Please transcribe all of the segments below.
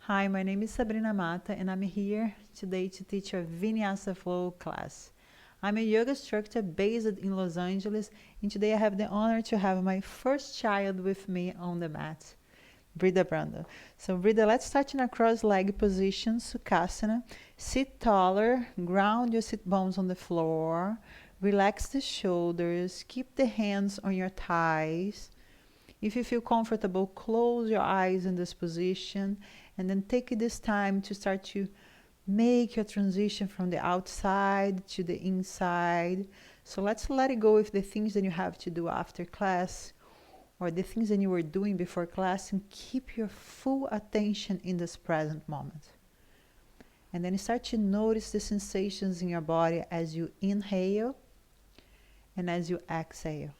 Hi, my name is Sabrina and I'm here today to teach a Vinyasa flow class. I'm a yoga instructor based in Los Angeles, and today I have the honor to have my first child with me on the mat, Brida Brando. So Brida, let's start in a cross-legged position, Sukhasana. Sit taller, ground your sit bones on the floor, relax the shoulders, keep the hands on your thighs. If you feel comfortable, close your eyes in this position and then take this time to start to make your transition from the outside to the inside. So let's let it go with the things that you have to do after class or the things that you were doing before class, and keep your full attention in this present moment. And then start to notice the sensations in your body as you inhale and as you exhale.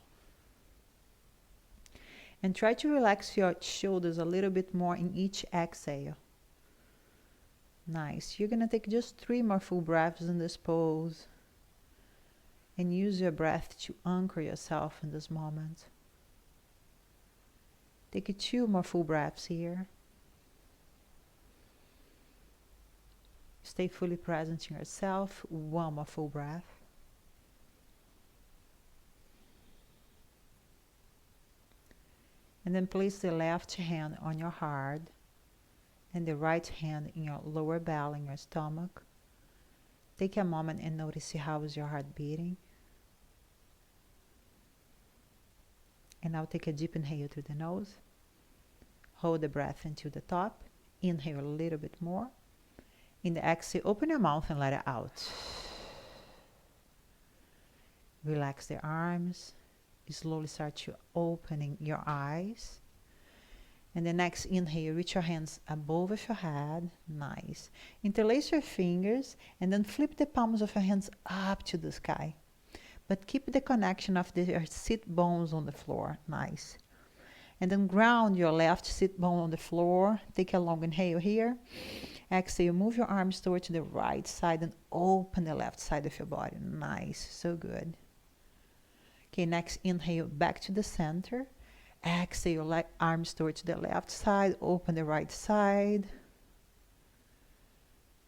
And try to relax your shoulders a little bit more in each exhale. Nice. You're going to take just 3 more full breaths in this pose. And use your breath to anchor yourself in this moment. Take 2 more full breaths here. Stay fully present in yourself. 1 more full breath. And then place the left hand on your heart and the right hand in your lower belly, in your stomach. Take a moment and notice how is your heart beating. And now take a deep inhale through the nose. Hold the breath until the top. Inhale a little bit more. In the exhale, open your mouth and let it out. Relax the arms. Slowly start to opening your eyes. And the next inhale, reach your hands above of your head. Nice. Interlace your fingers and then flip the palms of your hands up to the sky. But keep the connection of your sit bones on the floor. Nice. And then ground your left sit bone on the floor. Take a long inhale here. Exhale, move your arms towards the right side and open the left side of your body. Nice. So good. Okay, next inhale back to the center. Exhale, arms towards the left side, open the right side.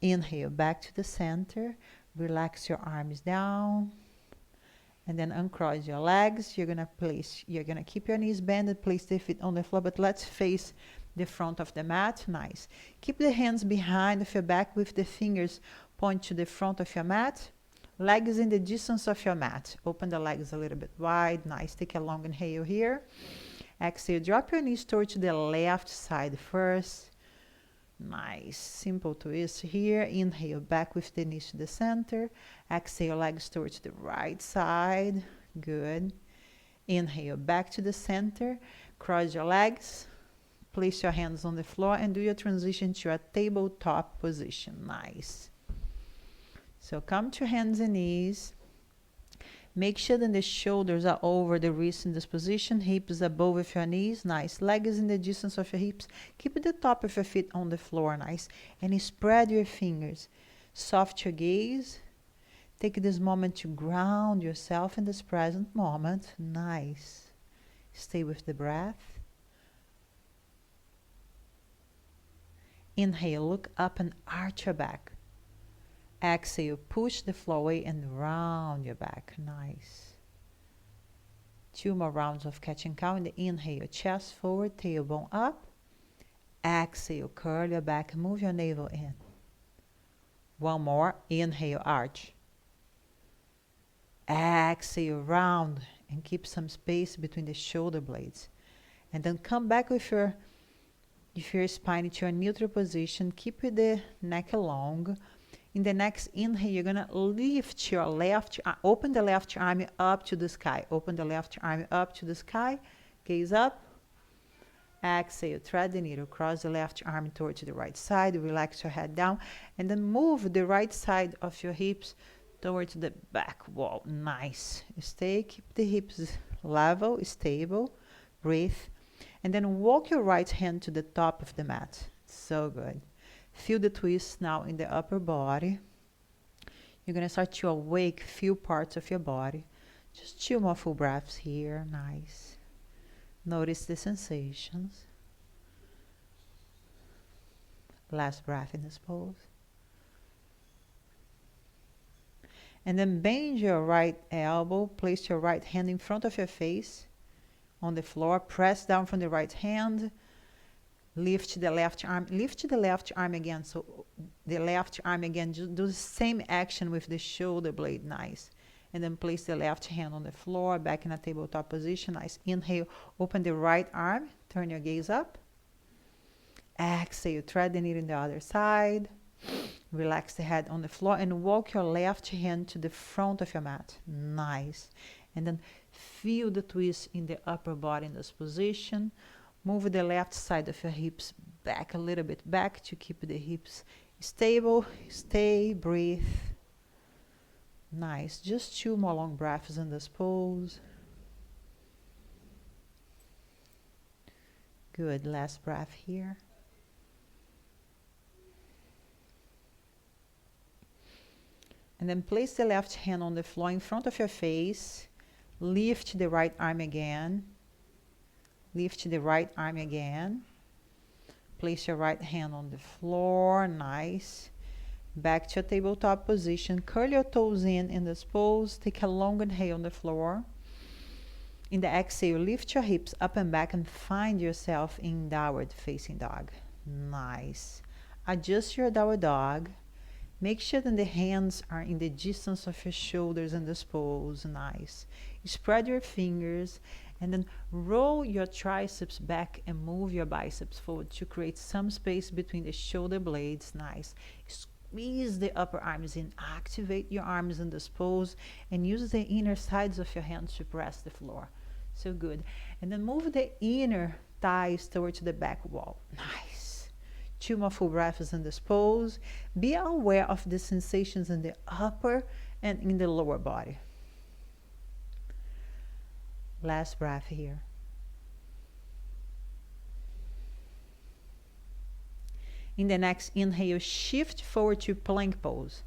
Inhale back to the center. Relax your arms down. And then uncross your legs. You're gonna keep your knees bent and place the feet on the floor, but let's face the front of the mat. Nice. Keep the hands behind of your back with the fingers point to the front of your mat. Legs in the distance of your mat. Open the legs a little bit wide. Nice. Take a long inhale here. Exhale. Drop your knees towards the left side first. Nice. Simple twist here. Inhale back with the knees to the center. Exhale, legs towards the right side. Good. Inhale back to the center. Cross your legs. Place your hands on the floor and do your transition to a tabletop position. Nice. So come to hands and knees. Make sure that the shoulders are over the wrists in this position. Hips above of your knees. Nice. Legs in the distance of your hips. Keep the top of your feet on the floor. Nice. And spread your fingers. Soft your gaze. Take this moment to ground yourself in this present moment. Nice. Stay with the breath. Inhale, look up and arch your back. Exhale, push the floor away and round your back. Nice. 2 more rounds of catch and cow. In the inhale, chest forward, tailbone up. Exhale, curl your back, move your navel in. 1 more. Inhale, arch. Exhale, round, and keep some space between the shoulder blades. And then come back with your spine to a neutral position. Keep the neck long. In the next inhale, you're going to lift your left, open the left arm up to the sky. Open the left arm up to the sky. Gaze up. Exhale, thread the needle. Cross the left arm towards the right side. Relax your head down. And then move the right side of your hips towards the back wall. Nice. Keep the hips level, stable. Breathe. And then walk your right hand to the top of the mat. So good. Feel the twist now in the upper body. You're going to start to awake few parts of your body. Just 2 more full breaths here. Nice. Notice the sensations. Last breath in this pose. And then bend your right elbow, place your right hand in front of your face on the floor, press down from the right hand, lift the left arm again. So the left arm again, just do the same action with the shoulder blade, nice. And then place the left hand on the floor, back in a tabletop position, nice. Inhale, open the right arm, turn your gaze up. Exhale, thread the needle in the other side. Relax the head on the floor and walk your left hand to the front of your mat. Nice. And then feel the twist in the upper body in this position. Move the left side of your hips back a little bit back to keep the hips stable. Stay, breathe. Nice. Just 2 more long breaths in this pose. Good. Last breath here. And then place the left hand on the floor in front of your face. Lift the right arm again. Lift the right arm again. Place your right hand on the floor. Nice. Back to a tabletop position. Curl your toes in this pose. Take a long inhale on the floor. In the exhale, lift your hips up and back and find yourself in downward facing dog. Nice. Adjust your downward dog. Make sure that the hands are in the distance of your shoulders in this pose. Nice. Spread your fingers and then roll your triceps back and move your biceps forward to create some space between the shoulder blades. Nice. Squeeze the upper arms in. Activate your arms in this pose and use the inner sides of your hands to press the floor. So good. And then move the inner thighs towards the back wall. Nice. 2 more full breaths in this pose. Be aware of the sensations in the upper and in the lower body. Last breath here. In the next inhale, shift forward to plank pose.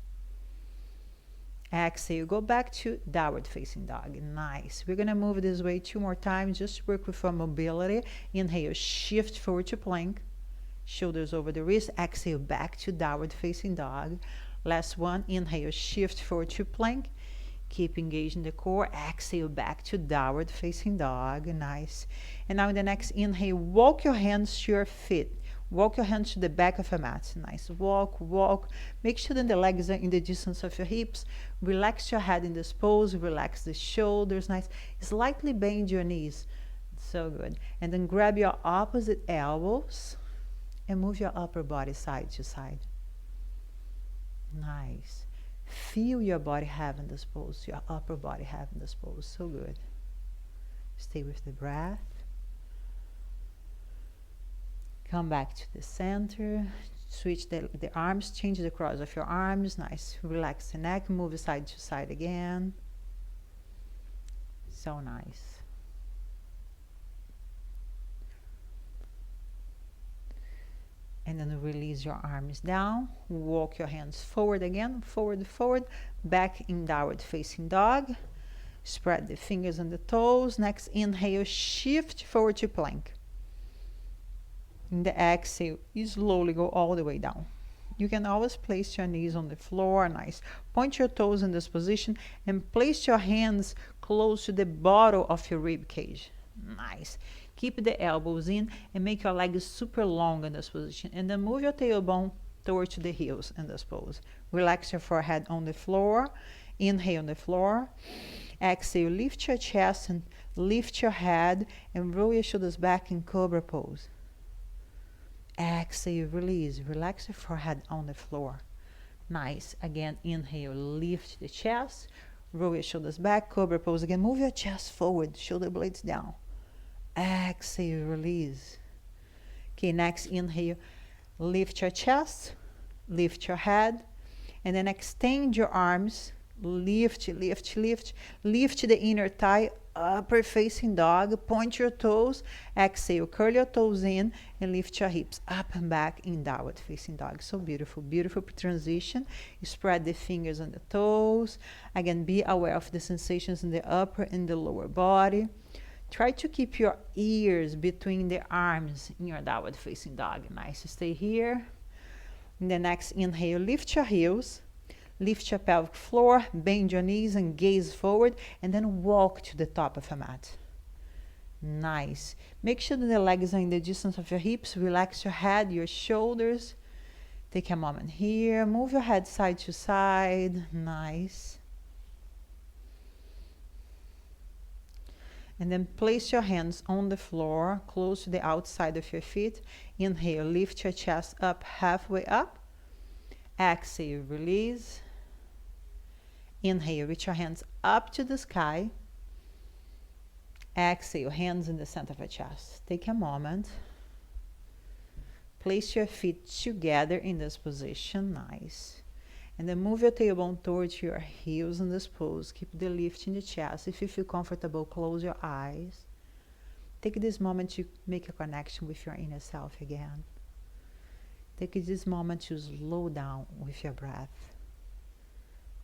Exhale, go back to downward facing dog. Nice. We're going to move this way 2 more times. Just work with our mobility. Inhale, shift forward to plank. Shoulders over the wrist. Exhale, back to downward facing dog. Last one. Inhale, shift forward to plank. Keep engaging the core. Exhale, back to downward facing dog. Nice. And now in the next inhale, walk your hands to your feet. Walk your hands to the back of your mat. Nice. Walk, walk. Make sure that the legs are in the distance of your hips. Relax your head in this pose. Relax the shoulders. Nice. Slightly bend your knees. So good. And then grab your opposite elbows and move your upper body side to side. Nice. Feel your body having this pose, your upper body having this pose. So good. Stay with the breath. Come back to the center. Switch the arms, change the cross of your arms. Nice. Relax the neck, move side to side again. So nice. And then release your arms down. Walk your hands forward again. Forward, forward. Back in downward facing dog. Spread the fingers and the toes. Next inhale, shift forward to plank. In the exhale, you slowly go all the way down. You can always place your knees on the floor. Nice. Point your toes in this position and place your hands close to the bottom of your rib cage. Nice. Keep the elbows in and make your legs super long in this position. And then move your tailbone towards the heels in this pose. Relax your forehead on the floor. Inhale on the floor. Exhale, lift your chest and lift your head and roll your shoulders back in Cobra pose. Exhale, release. Relax your forehead on the floor. Nice. Again, inhale, lift the chest. Roll your shoulders back. Cobra pose again. Move your chest forward. Shoulder blades down. Exhale, release. Okay, next inhale. Lift your chest. Lift your head. And then extend your arms. Lift, lift, lift. Lift the inner thigh. Upper facing dog. Point your toes. Exhale, curl your toes in and lift your hips up and back in downward facing dog. So beautiful, beautiful transition. You spread the fingers and the toes. Again, be aware of the sensations in the upper and the lower body. Try to keep your ears between the arms in your downward facing dog. Nice. Stay here. In the next inhale, lift your heels, lift your pelvic floor, bend your knees and gaze forward, and then walk to the top of the mat. Nice. Make sure that the legs are in the distance of your hips. Relax your head, your shoulders. Take a moment here. Move your head side to side. Nice. And then place your hands on the floor, close to the outside of your feet. Inhale, lift your chest up, halfway up. Exhale, release. Inhale, reach your hands up to the sky. Exhale, hands in the center of your chest. Take a moment. Place your feet together in this position. Nice. And then move your tailbone towards your heels in this pose. Keep the lift in the chest. If you feel comfortable, close your eyes. Take this moment to make a connection with your inner self again. Take this moment to slow down with your breath.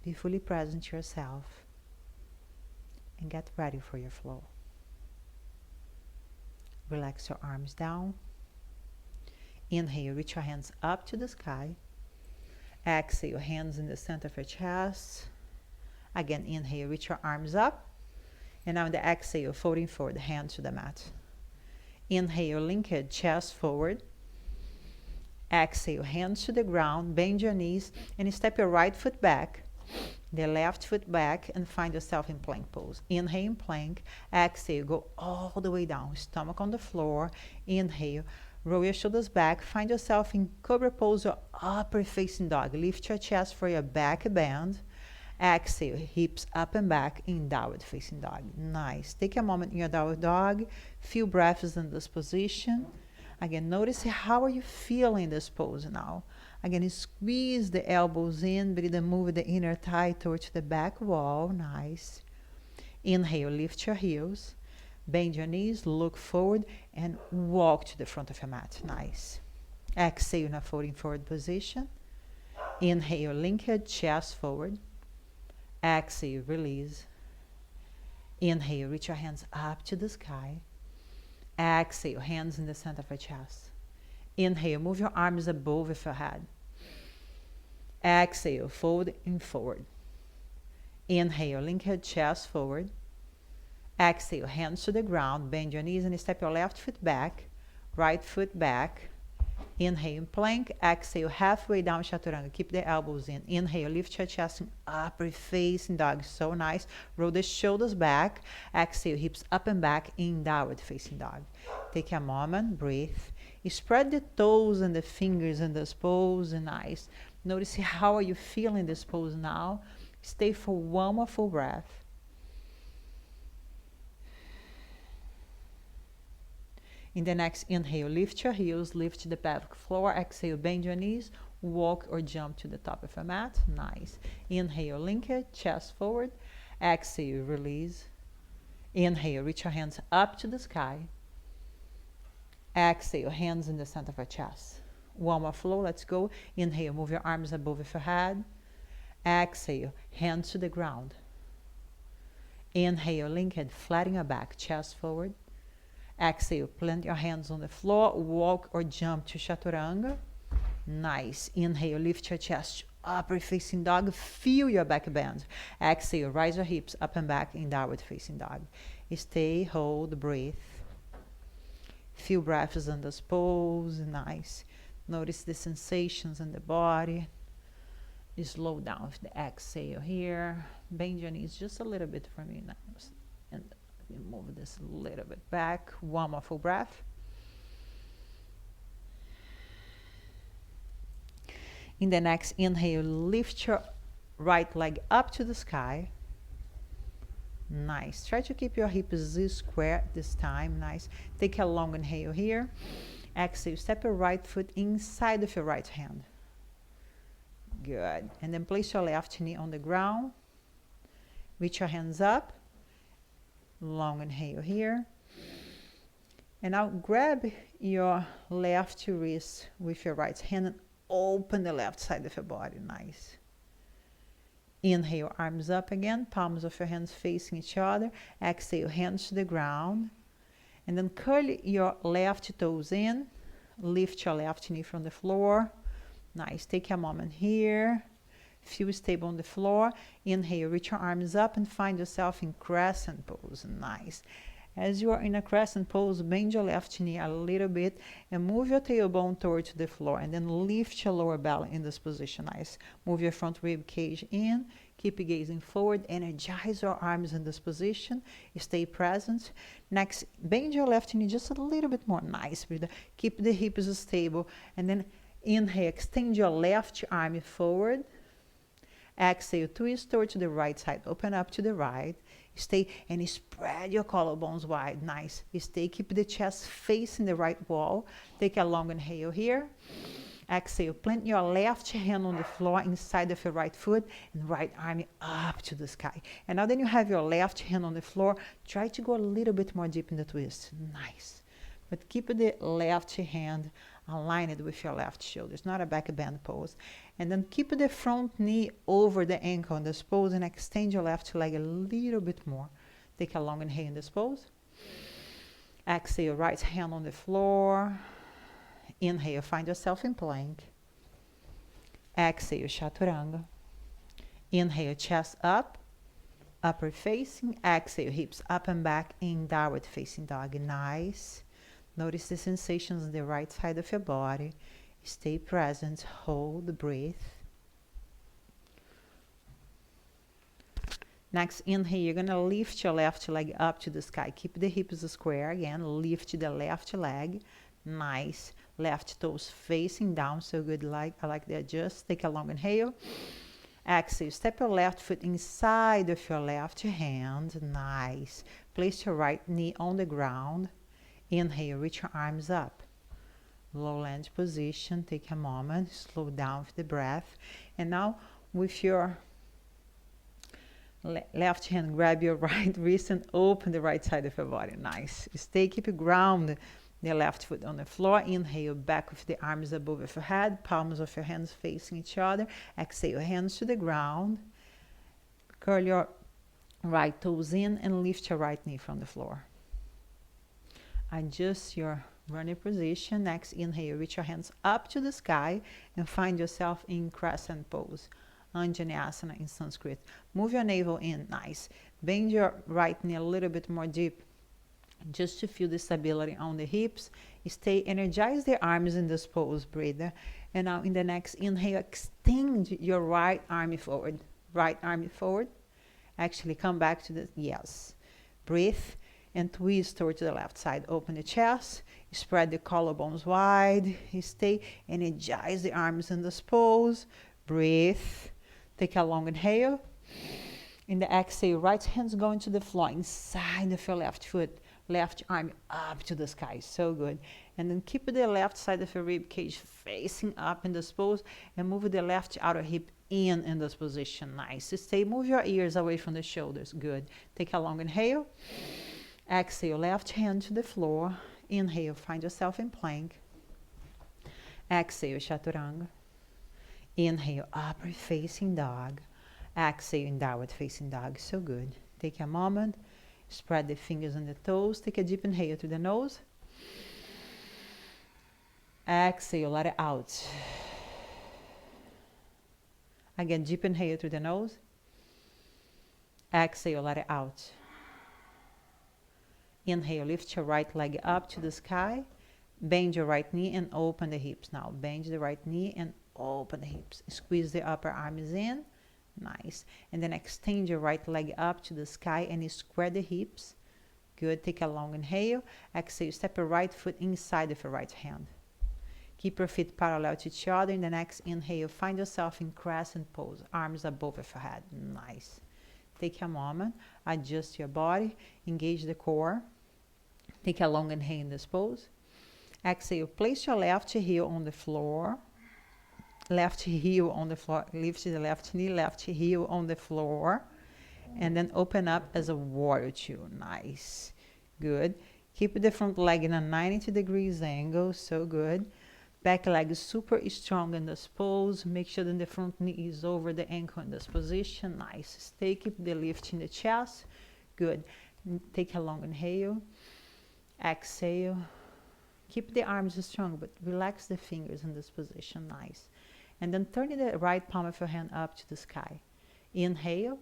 Be fully present to yourself. And get ready for your flow. Relax your arms down. Inhale, reach your hands up to the sky. Exhale, hands in the center of your chest. Again, inhale, reach your arms up. And now in the exhale, folding forward, hands to the mat. Inhale, link your chest forward. Exhale, hands to the ground, bend your knees, and step your right foot back, the left foot back, and find yourself in plank pose. Inhale in plank. Exhale, go all the way down, stomach on the floor. Inhale, roll your shoulders back, find yourself in Cobra pose or upper facing dog. Lift your chest for your back bend. Exhale, hips up and back in downward facing dog. Nice. Take a moment in your downward dog. Few breaths in this position. Again, notice how are you feeling this pose now. Again, squeeze the elbows in, breathe and move the inner thigh towards the back wall. Nice. Inhale, lift your heels. Bend your knees, look forward, and walk to the front of your mat. Nice. Exhale in a folding forward position. Inhale, link your chest forward. Exhale, release. Inhale, reach your hands up to the sky. Exhale, hands in the center of your chest. Inhale, move your arms above your head. Exhale, fold in forward. Inhale, link your chest forward. Exhale, hands to the ground, bend your knees and step your left foot back, right foot back. Inhale, plank. Exhale, halfway down, chaturanga. Keep the elbows in. Inhale, lift your chest in upper facing dog. So nice. Roll the shoulders back. Exhale, hips up and back in downward facing dog. Take a moment, breathe. Spread the toes and the fingers in this pose. Nice. Notice how are you feeling this pose now. Stay for one more full breath. In the next inhale, lift your heels, lift the pelvic floor. Exhale, bend your knees, walk or jump to the top of a mat. Nice. Inhale, link it, chest forward. Exhale, release. Inhale, reach your hands up to the sky. Exhale, hands in the center of your chest. One more flow, let's go. Inhale, move your arms above your head. Exhale, hands to the ground. Inhale, link it, flatten your back, chest forward. Exhale, plant your hands on the floor, walk or jump to chaturanga. Nice. Inhale, lift your chest, upper facing dog, feel your back bend. Exhale, rise your hips up and back in downward facing dog. Stay, hold, breathe. Few breaths in this pose. Nice. Notice the sensations in the body. Slow down with the exhale here. Bend your knees just a little bit for me now. And move this a little bit back. One more full breath. In the next inhale, lift your right leg up to the sky. Nice. Try to keep your hips square this time. Nice. Take a long inhale here. Exhale, step your right foot inside of your right hand. Good. And then place your left knee on the ground. Reach your hands up. Long inhale here. And now grab your left wrist with your right hand and open the left side of your body. Nice. Inhale, arms up again, palms of your hands facing each other. Exhale, hands to the ground. And then curl your left toes in. Lift your left knee from the floor. Nice. Take a moment here. Feel stable on the floor. Inhale, reach your arms up and find yourself in crescent pose. Nice. As you are in a crescent pose, bend your left knee a little bit and move your tailbone towards the floor, and then lift your lower belly in this position. Nice. Move your front rib cage in. Keep gazing forward. Energize your arms in this position. Stay present. Next, bend your left knee just a little bit more. Nice. Keep the hips stable. And then inhale, extend your left arm forward. Exhale, twist towards the right side. Open up to the right. Stay and spread your collarbones wide. Nice. Stay. Keep the chest facing the right wall. Take a long inhale here. Exhale. Plant your left hand on the floor inside of your right foot and right arm up to the sky. And now that you have your left hand on the floor, try to go a little bit more deep in the twist. Nice. But keep the left hand aligned with your left shoulder. It's not a back bend pose. And then keep the front knee over the ankle in this pose and extend your left leg a little bit more. Take a long inhale in this pose. Exhale, right hand on the floor. Inhale, find yourself in plank. Exhale, chaturanga. Inhale, chest up, upward facing. Exhale, hips up and back in downward facing dog. Nice. Notice the sensations on the right side of your body. Stay present, hold, breathe. Next, inhale, you're going to lift your left leg up to the sky. Keep the hips square again. Lift the left leg. Nice. Left toes facing down. So good. I like that. Just take a long inhale. Exhale. Step your left foot inside of your left hand. Nice. Place your right knee on the ground. Inhale, reach your arms up. Low lunge position. Take a moment. Slow down with the breath. And now with your left hand, grab your right wrist and open the right side of your body. Nice. Stay, keep it ground. The left foot on the floor. Inhale, back with the arms above your head. Palms of your hands facing each other. Exhale, hands to the ground. Curl your right toes in and lift your right knee from the floor. Adjust your running position. Next, inhale, reach your hands up to the sky and find yourself in crescent pose. Vinyasa in Sanskrit. Move your navel in. Nice. Bend your right knee a little bit more deep just to feel the stability on the hips. Stay, energize the arms in this pose. Breathe. And now in the next inhale, extend your right arm forward. Right arm forward. Actually, come back to the, yes. Breathe. And twist towards the left side. Open the chest. Spread the collarbones wide. Stay. Energize the arms in this pose. Breathe. Take a long inhale. In the exhale, right hand's going to the floor inside of your left foot. Left arm up to the sky. So good. And then keep the left side of your rib cage facing up in this pose. And move the left outer hip in this position. Nice. Stay. Move your ears away from the shoulders. Good. Take a long inhale. Exhale, left hand to the floor. Inhale, find yourself in plank. Exhale, chaturanga. Inhale, upward facing dog. Exhale, in downward facing dog. So good. Take a moment. Spread the fingers and the toes. Take a deep inhale through the nose. Exhale, let it out. Again, deep inhale through the nose. Exhale, let it out. Inhale, lift your right leg up to the sky. Bend your right knee and open the hips. Now, bend the right knee and open the hips. Squeeze the upper arms in. Nice. And then extend your right leg up to the sky and square the hips. Good. Take a long inhale. Exhale, step your right foot inside of your right hand. Keep your feet parallel to each other. In the next inhale, find yourself in crescent pose. Arms above your head. Nice. Take a moment. Adjust your body. Engage the core. Take a long inhale in this pose. Exhale, place your left heel on the floor. Left heel on the floor. Lift the left knee, left heel on the floor. And then open up as a warrior two. Nice. Good. Keep the front leg in a 90 degrees angle. So good. Back leg is super strong in this pose. Make sure that the front knee is over the ankle in this position. Nice. Stay, keep the lift in the chest. Good. Take a long inhale. Exhale. Keep the arms strong, but relax the fingers in this position. Nice. And then turn the right palm of your hand up to the sky. Inhale,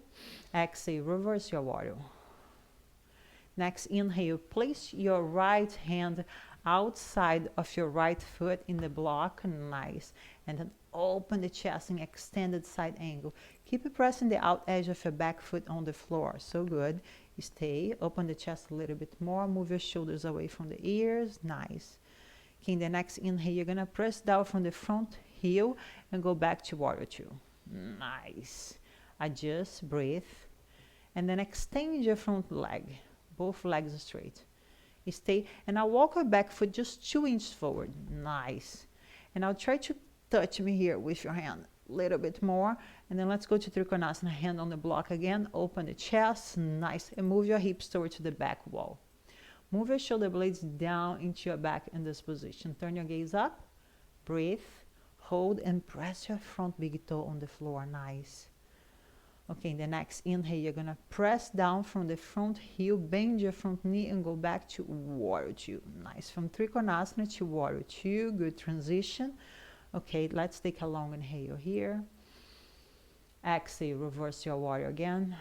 exhale, reverse your warrior. Next, inhale, place your right hand outside of your right foot in the block, nice. And then open the chest in extended side angle. Keep pressing the out edge of your back foot on the floor, so good. Stay, open the chest a little bit more, move your shoulders away from the ears, nice. Okay, in the next inhale, you're gonna press down from the front heel and go back to warrior two. Nice. Adjust, breathe, and then extend your front leg, both legs straight. Stay, and I'll walk your back foot just 2 inches forward. Nice. And I'll try to touch me here with your hand a little bit more, and then let's go to Trikonasana, hand on the block again, open the chest, nice, and move your hips towards the back wall. Move your shoulder blades down into your back in this position. Turn your gaze up, breathe, hold, and press your front big toe on the floor, nice. Okay, in the next inhale, you're gonna press down from the front heel, bend your front knee, and go back to warrior two. Nice, from Trikonasana to warrior two, good transition. Okay, let's take a long inhale here. Exhale, reverse your warrior again.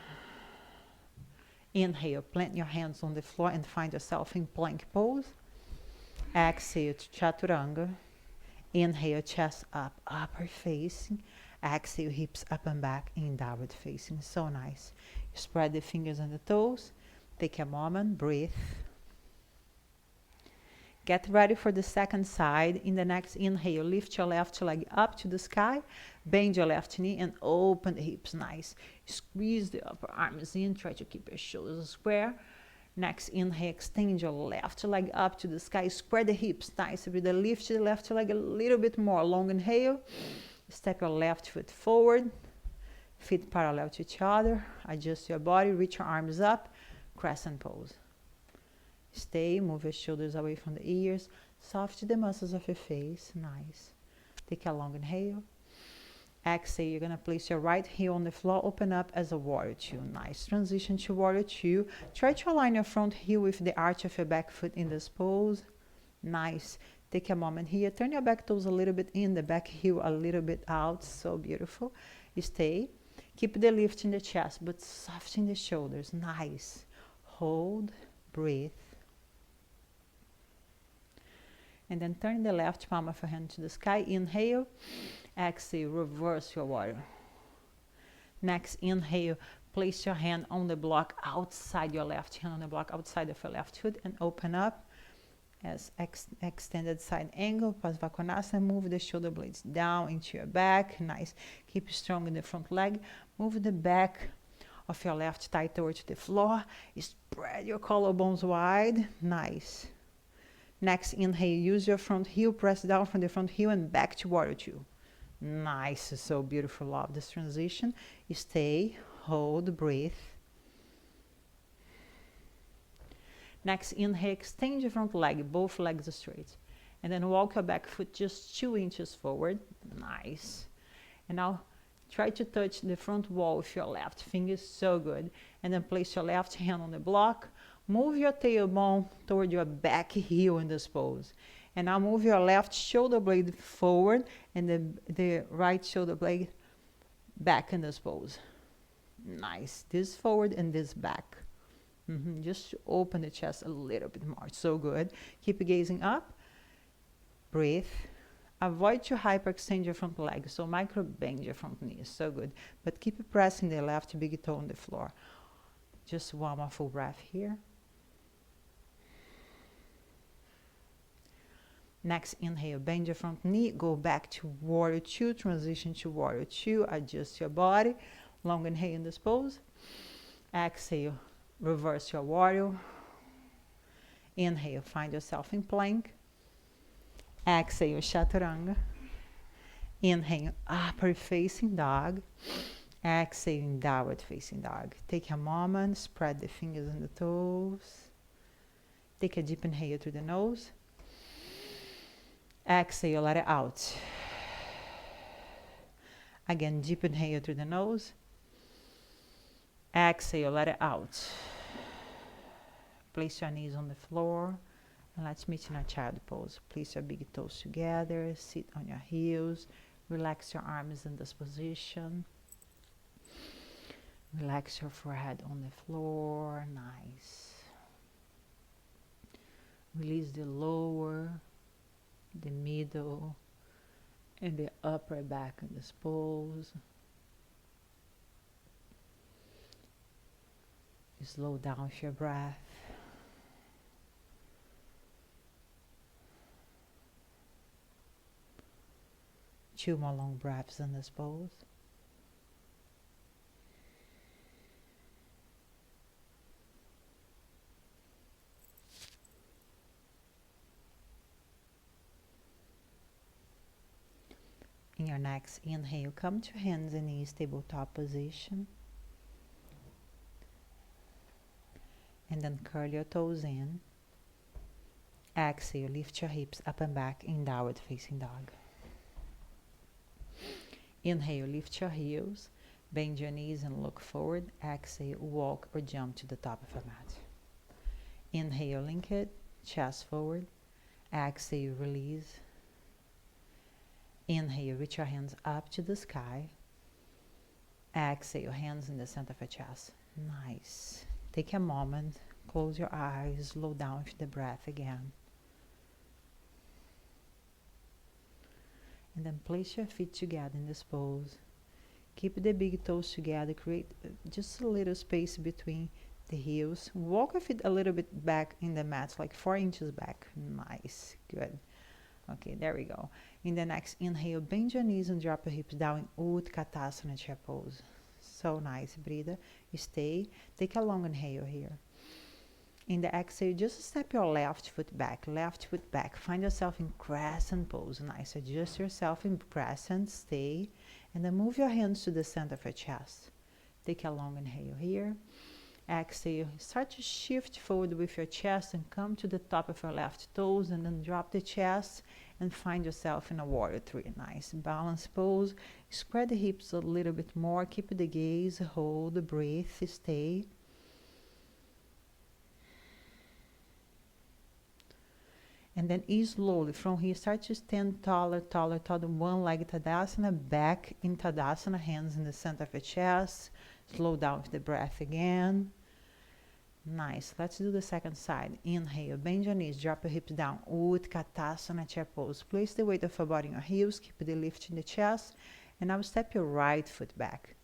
Inhale, plant your hands on the floor and find yourself in plank pose. Exhale to chaturanga. Inhale, chest up, upper facing. Exhale, hips up and back in downward facing. So nice. Spread the fingers and the toes. Take a moment, breathe. Get ready for the second side. In the next inhale, lift your left leg up to the sky. Bend your left knee and open the hips. Nice. Squeeze the upper arms in. Try to keep your shoulders square. Next inhale, extend your left leg up to the sky. Square the hips. Nice. With the lift the left leg a little bit more. Long inhale. Step your left foot forward. Feet parallel to each other. Adjust your body. Reach your arms up. Crescent pose. Stay, move your shoulders away from the ears. Soften the muscles of your face. Nice. Take a long inhale. Exhale, you're going to place your right heel on the floor. Open up as a warrior two. Nice. Transition to warrior two. Try to align your front heel with the arch of your back foot in this pose. Nice. Take a moment here. Turn your back toes a little bit in, the back heel a little bit out. So beautiful. Stay. Keep the lift in the chest, but soften the shoulders. Nice. Hold. Breathe. And then turn the left palm of your hand to the sky. Inhale. Exhale, reverse your warrior. Next, inhale. Place your hand on the block outside your left hand, on the block outside of your left foot, and open up as extended side angle. Pasvakonasana. Move the shoulder blades down into your back. Nice. Keep strong in the front leg. Move the back of your left thigh towards the floor. Spread your collarbones wide. Nice. Next, inhale, use your front heel, press down from the front heel and back to warrior two. Nice, so beautiful, love this transition. Stay, hold, breathe. Next, inhale, extend your front leg, both legs straight. And then walk your back foot just 2 inches forward. Nice. And now try to touch the front wall with your left finger, so good. And then place your left hand on the block. Move your tailbone toward your back heel in this pose. And now move your left shoulder blade forward and the right shoulder blade back in this pose. Nice. This forward and this back. Just open the chest a little bit more. So good. Keep gazing up. Breathe. Avoid to hyperextend your front leg. So micro bend your front knee. So good. But keep pressing the left big toe on the floor. Just one more full breath here. Next, inhale, bend your front knee, go back to warrior two, transition to warrior two, adjust your body. Long inhale in this pose. Exhale, reverse your warrior. Inhale, find yourself in plank. Exhale, chaturanga. Inhale, upper facing dog. Exhale, downward facing dog. Take a moment, spread the fingers and the toes. Take a deep inhale through the nose. Exhale, let it out. Again, deep inhale through the nose. Exhale, let it out. Place your knees on the floor. And let's meet in a child pose. Place your big toes together. Sit on your heels. Relax your arms in this position. Relax your forehead on the floor. Nice. Release the lower, the middle, and the upper back in this pose. Slow down with your breath. Two more long breaths in this pose. In your next inhale, come to hands and knees, tabletop position. And then curl your toes in. Exhale, lift your hips up and back in downward facing dog. Inhale, lift your heels, bend your knees and look forward. Exhale, walk or jump to the top of a mat. Inhale, link it, chest forward. Exhale, release. Inhale, reach your hands up to the sky. Exhale, hands in the center of your chest. Nice. Take a moment, close your eyes, slow down with the breath again. And then place your feet together in this pose. Keep the big toes together, create just a little space between the heels. Walk your feet a little bit back in the mat, like 4 inches back. Nice, good. Okay, there we go. In the next inhale, bend your knees and drop your hips down in Utkatasana chair pose. So nice, breathe. Stay. Take a long inhale here. In the exhale, just step your left foot back. Find yourself in Crescent pose. Nice. Adjust yourself in Crescent. Stay. And then move your hands to the center of your chest. Take a long inhale here. Exhale. Start to shift forward with your chest and come to the top of your left toes. And then drop the chest and find yourself in a warrior three. Nice. Balance pose. Spread the hips a little bit more. Keep the gaze. Hold. Breathe. Stay. And then slowly from here, start to stand taller, one leg Tadasana, back in Tadasana, hands in the center of the chest. Slow down with the breath again. Nice. Let's do the second side. Inhale, bend your knees, drop your hips down. Utkatasana chair pose. Place the weight of your body on your heels, keep the lift in the chest. And now step your right foot back.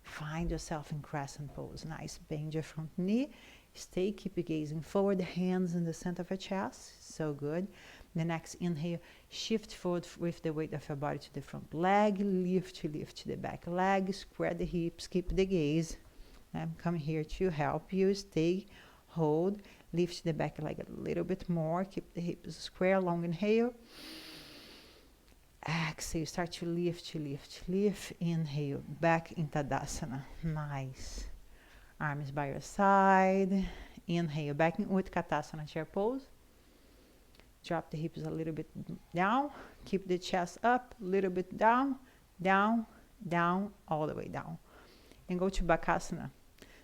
Find yourself in Crescent pose. Nice. Bend your front knee. Stay, keep gazing forward, hands in the center of your chest. So good. The next inhale, shift forward with the weight of your body to the front leg. Lift the back leg. Square the hips, keep the gaze. I'm coming here to help you. Stay, hold, lift the back leg a little bit more. Keep the hips square, long inhale. Exhale, start to lift. Inhale, back in Tadasana. Nice. Arms by your side. Inhale, back in Utkatasana chair pose. Drop the hips a little bit down. Keep the chest up, a little bit down, all the way down. And go to Bakasana.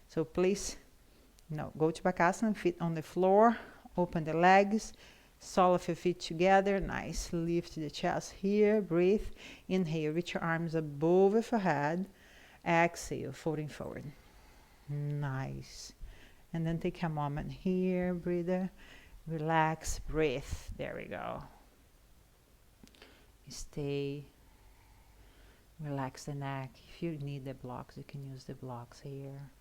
So go to Bakasana, feet on the floor. Open the legs. Sole of your feet together. Nice. Lift the chest here. Breathe. Inhale, reach your arms above your head. Exhale, folding forward. Nice. And then take a moment here, breathe, relax, breathe. There we go. Stay. Relax the neck. If you need the blocks, you can use the blocks here.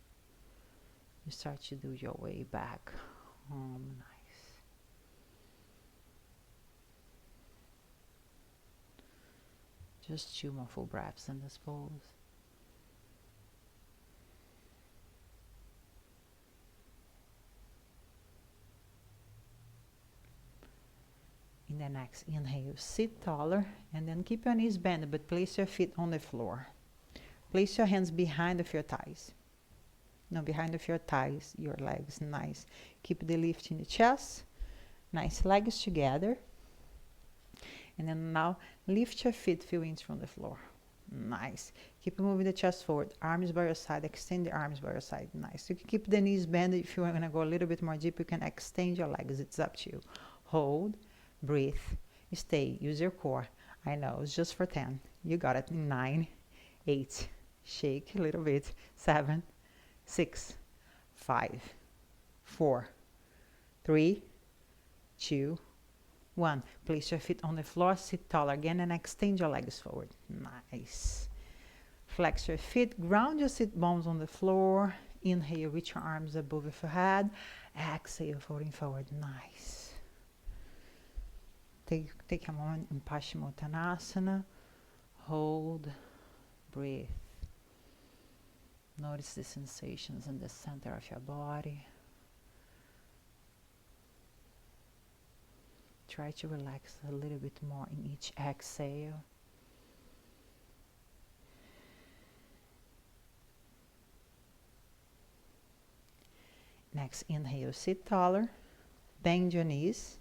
You start to do your way back home. Nice. Just 2 more full breaths in this pose. In the next inhale, sit taller and then keep your knees bent, but place your feet on the floor. Place your hands behind of your thighs. No, behind of your thighs, your legs. Nice. Keep the lift in the chest. Nice. Legs together. And then now lift your feet a few inches from the floor. Nice. Keep moving the chest forward. Arms by your side. Extend the arms by your side. Nice. You can keep the knees bent. If you are going to go a little bit more deep, you can extend your legs. It's up to you. Hold. Breathe. Stay. Use your core. I know, it's just for 10. You got it. 9, 8, shake a little bit. 7, 6, 5, 4, 3, 2, 1. Place your feet on the floor, sit tall again, and extend your legs forward. Nice. Flex your feet, ground your sit bones on the floor. Inhale, reach your arms above your head. Exhale, folding forward. Nice. Take a moment in Paschimottanasana. Hold, breathe. Notice the sensations in the center of your body. Try to relax a little bit more in each exhale. Next, inhale, sit taller. Bend your knees.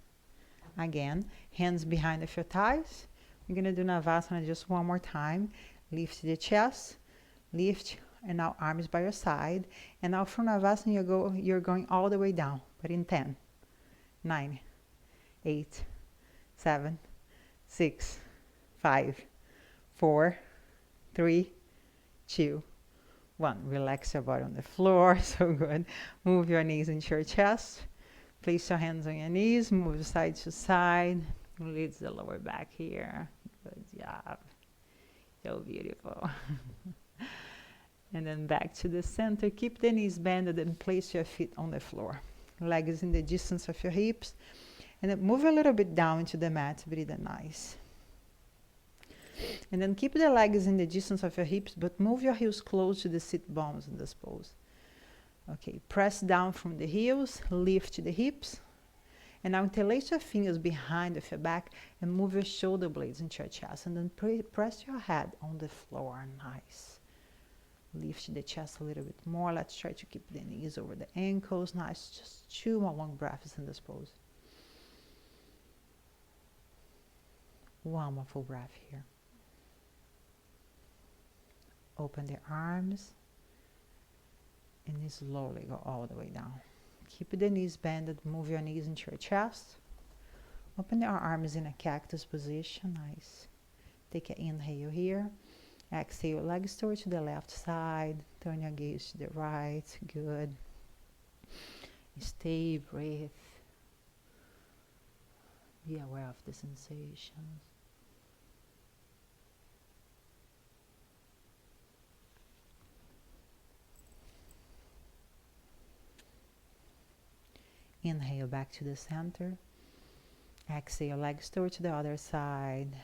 Again, hands behind of your thighs. We're going to do Navasana just one more time. Lift the chest. Lift, and now arms by your side. And now from Navasana, you're going all the way down, but in 10, 9, 8, 7, 6, 5, 4, 3, 2, 1. Relax your body on the floor. So good. Move your knees into your chest. Place your hands on your knees. Move side to side. Release the lower back here. Good job. So beautiful. And then back to the center. Keep the knees bended and place your feet on the floor. Legs in the distance of your hips. And then move a little bit down into the mat. Breathe nice. And then keep the legs in the distance of your hips, but move your heels close to the sit bones in this pose. Okay, press down from the heels, lift the hips. And now interlace your fingers behind of your back and move your shoulder blades into your chest. And then press your head on the floor. Nice. Lift the chest a little bit more. Let's try to keep the knees over the ankles. Nice. Just 2 more long breaths in this pose. One more full breath here. Open the arms and slowly go all the way down. Keep the knees bended, move your knees into your chest. Open your arms in a cactus position, nice. Take an inhale here. Exhale, legs toward to the left side. Turn your gaze to the right, good. Stay, breathe. Be aware of the sensations. Inhale back to the center. Exhale, legs toward to the other side.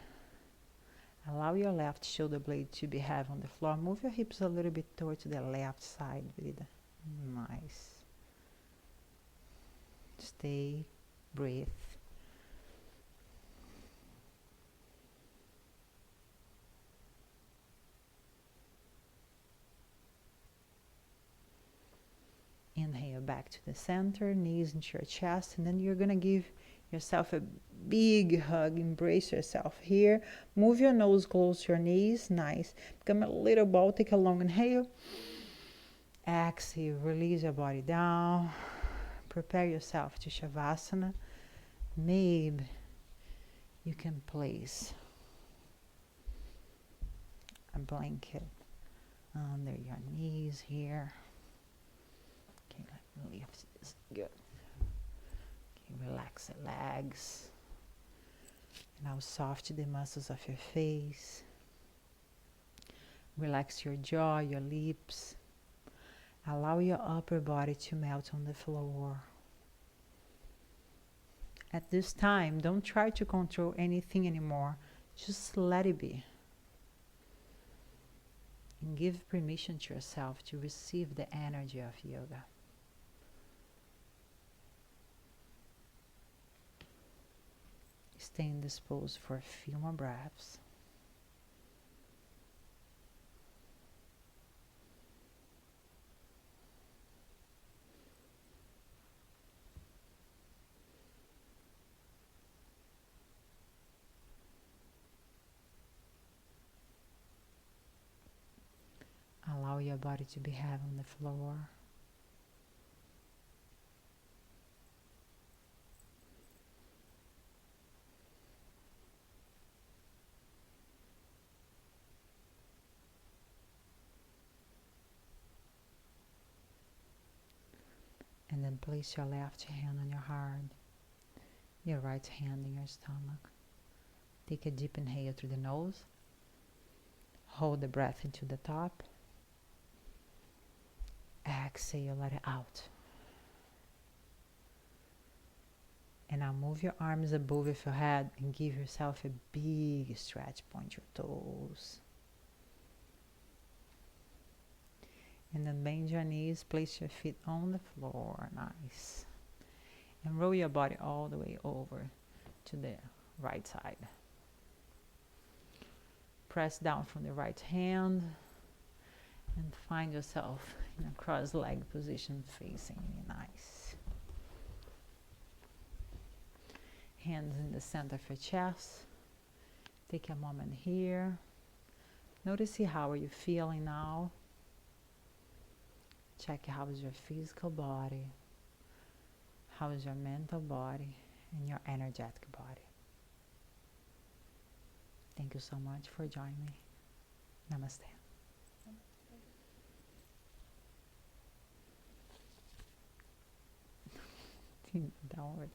Allow your left shoulder blade to be heavy on the floor. Move your hips a little bit toward to the left side. Breathe. Nice. Stay, breathe. Inhale back to the center, knees into your chest, and then you're going to give yourself a big hug. Embrace yourself here. Move your nose close to your knees. Nice. Become a little ball. Take a long inhale. Exhale. Release your body down. Prepare yourself to Shavasana. Maybe you can place a blanket under your knees here. Okay, let me lift this. Good. Okay, relax the legs. Now soften the muscles of your face. Relax your jaw, your lips. Allow your upper body to melt on the floor. At this time, don't try to control anything anymore. Just let it be. And give permission to yourself to receive the energy of yoga. Stay in this pose for a few more breaths. Allow your body to be heavy on the floor. then place your left hand on your heart, your right hand in your stomach. Take a deep inhale through the nose. Hold the breath into the top. Exhale, let it out. And now move your arms above your head and give yourself a big stretch. Point your toes. And then bend your knees, place your feet on the floor. Nice. And roll your body all the way over to the right side. Press down from the right hand and find yourself in a cross-legged position facing me. Nice. Hands in the center of your chest. Take a moment here. Notice how are you feeling now. Check how is your physical body, how is your mental body, and your energetic body. Thank you so much for joining me. Namaste. Don't worry.